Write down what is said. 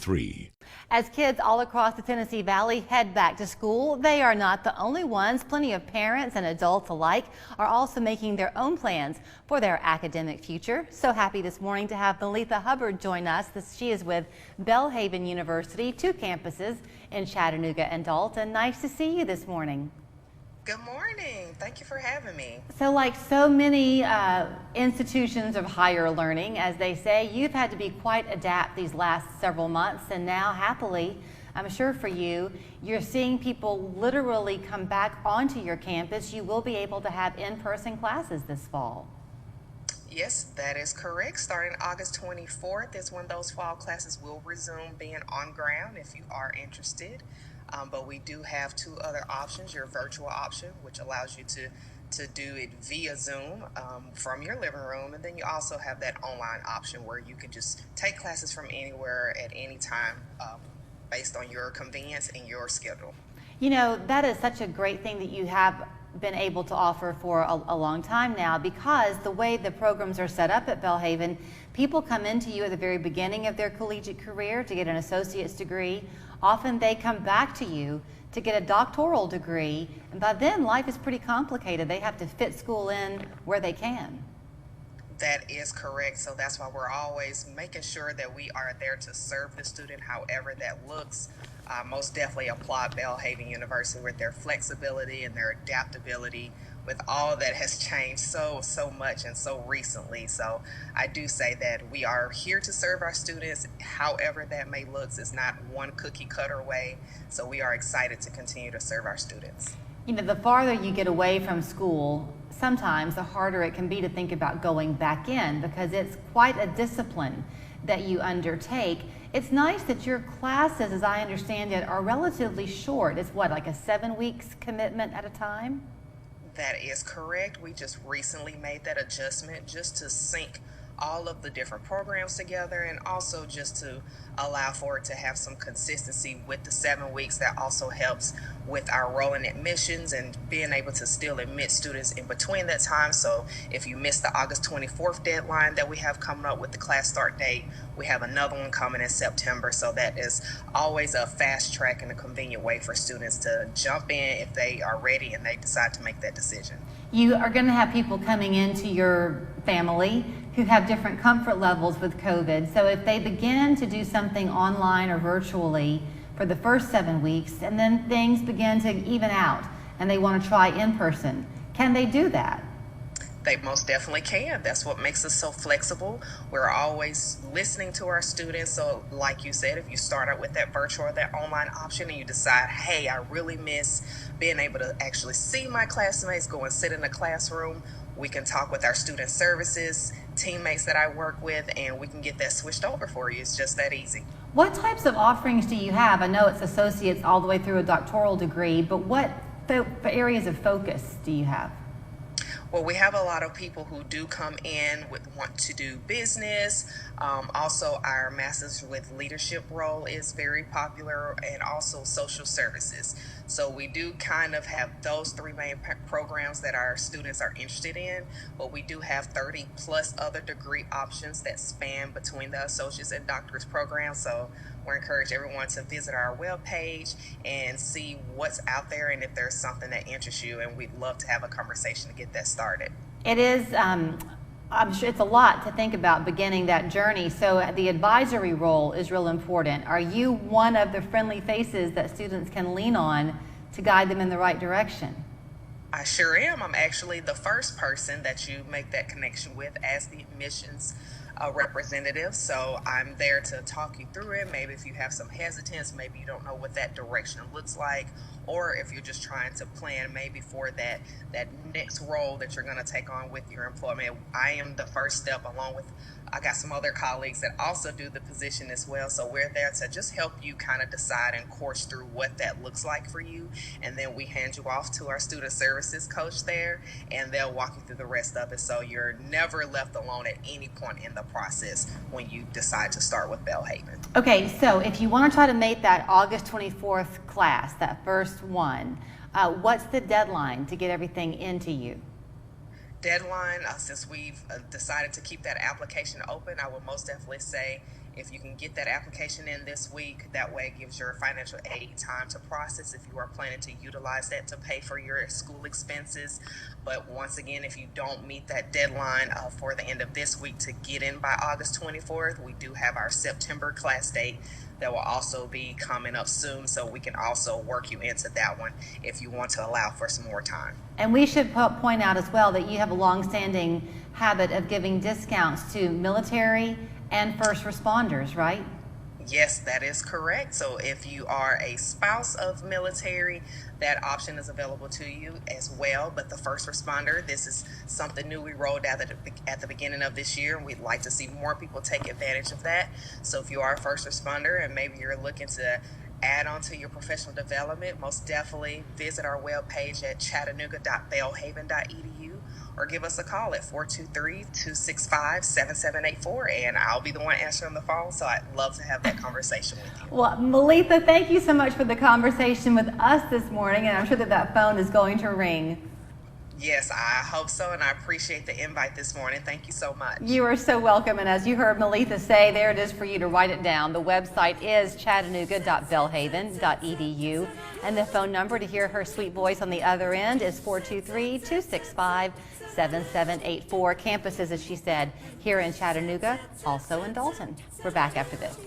3. As kids all across the Tennessee Valley head back to school, they are not the only ones. Plenty of parents and adults alike are also making their own plans for their academic future. So happy this morning to have Melitha Hubbard join us. She is with Belhaven University, 2 campuses in Chattanooga and Dalton. Nice to see you this morning. Good morning. Thank you for having me. So like so many institutions of higher learning, as they say, you've had to be quite adept these last several months, and now happily, I'm sure for you, you're seeing people literally come back onto your campus. You will be able to have in-person classes this fall. Yes, that is correct. Starting August 24th is when those fall classes will resume being on ground if you are interested. But we do have 2 other options. Your virtual option, which allows you to do it via Zoom from your living room. And then you also have that online option where you can just take classes from anywhere at any time based on your convenience and your schedule. You know, that is such a great thing that you have been able to offer for a long time now, because the way the programs are set up at Belhaven, people come into you at the very beginning of their collegiate career to get an associate's degree. Often they come back to you to get a doctoral degree, and by then life is pretty complicated. They have to fit school in where they can. That is correct. So that's why we're always making sure that we are there to serve the student however that looks. Most definitely applaud Belhaven University with their flexibility and their adaptability with all that has changed so much and so recently. So I do say that we are here to serve our students however that may look. It's not one cookie cutter way. So we are excited to continue to serve our students. You know, the farther you get away from school, sometimes the harder it can be to think about going back in, because it's quite a discipline that you undertake. It's nice that your classes, as I understand it, are relatively short. It's what, like a 7 weeks commitment at a time? That is correct. We just recently made that adjustment just to sync all of the different programs together, and also just to allow for it to have some consistency with the 7 weeks. That also helps with our rolling admissions and being able to still admit students in between that time. So if you missed the August 24th deadline that we have coming up with the class start date, we have another one coming in September. So that is always a fast track and a convenient way for students to jump in if they are ready and they decide to make that decision. You are going to have people coming into your family who have different comfort levels with COVID. So if they begin to do something online or virtually for the first 7 weeks, and then things begin to even out and they want to try in person, can they do that? They most definitely can. That's what makes us so flexible. We're always listening to our students. So like you said, if you start out with that virtual or that online option and you decide, hey, I really miss being able to actually see my classmates, go and sit in a classroom, we can talk with our student services teammates that I work with, and we can get that switched over for you. It's just that easy. What types of offerings do you have? I know it's associates all the way through a doctoral degree, but what areas of focus do you have? Well, we have a lot of people who do come in want to do business. Also, our Masters with Leadership role is very popular, and also social services. So we do kind of have those 3 main programs that our students are interested in, but we do have 30 plus other degree options that span between the associates and doctorate programs. So we encourage everyone to visit our webpage and see what's out there, and if there's something that interests you, and we'd love to have a conversation to get that started. It is, I'm sure it's a lot to think about beginning that journey. So the advisory role is real important. Are you one of the friendly faces that students can lean on to guide them in the right direction? I sure am. I'm actually the first person that you make that connection with as the admissions representative. So I'm there to talk you through it. Maybe if you have some hesitance, maybe you don't know what that direction looks like, or if you're just trying to plan maybe for that next role that you're going to take on with your employment. I am the first step, along with I got some other colleagues that also do the position as well. So we're there to just help you kind of decide and course through what that looks like for you. And then we hand you off to our student services coach there, and they'll walk you through the rest of it. So you're never left alone at any point in the process when you decide to start with Belhaven. Okay, so if you want to try to make that August 24th class, that first one, what's the deadline to get everything into you? Deadline, since we've decided to keep that application open, I would most definitely say If you can get that application in this week, that way it gives your financial aid time to process if you are planning to utilize that to pay for your school expenses. But once again, if you don't meet that deadline for the end of this week to get in by August 24th, we do have our September class date that will also be coming up soon, so we can also work you into that one if you want to allow for some more time. And we should point out as well that you have a longstanding habit of giving discounts to military and first responders, right? Yes, that is correct. So if you are a spouse of military, that option is available to you as well. But the first responder, this is something new we rolled out at the beginning of this year, and we'd like to see more people take advantage of that. So if you are a first responder and maybe you're looking to add on to your professional development, most definitely visit our webpage at chattanooga.belhaven.edu or give us a call at 423-265-7784, and I'll be the one answering the phone, so I'd love to have that conversation with you. Well, Melitha, thank you so much for the conversation with us this morning, and I'm sure that phone is going to ring. Yes, I hope so, and I appreciate the invite this morning. Thank you so much. You are so welcome, and as you heard Melitha say, there it is for you to write it down. The website is chattanooga.belhaven.edu, and the phone number to hear her sweet voice on the other end is 423-265-7784. Campuses, as she said, here in Chattanooga, also in Dalton. We're back after this.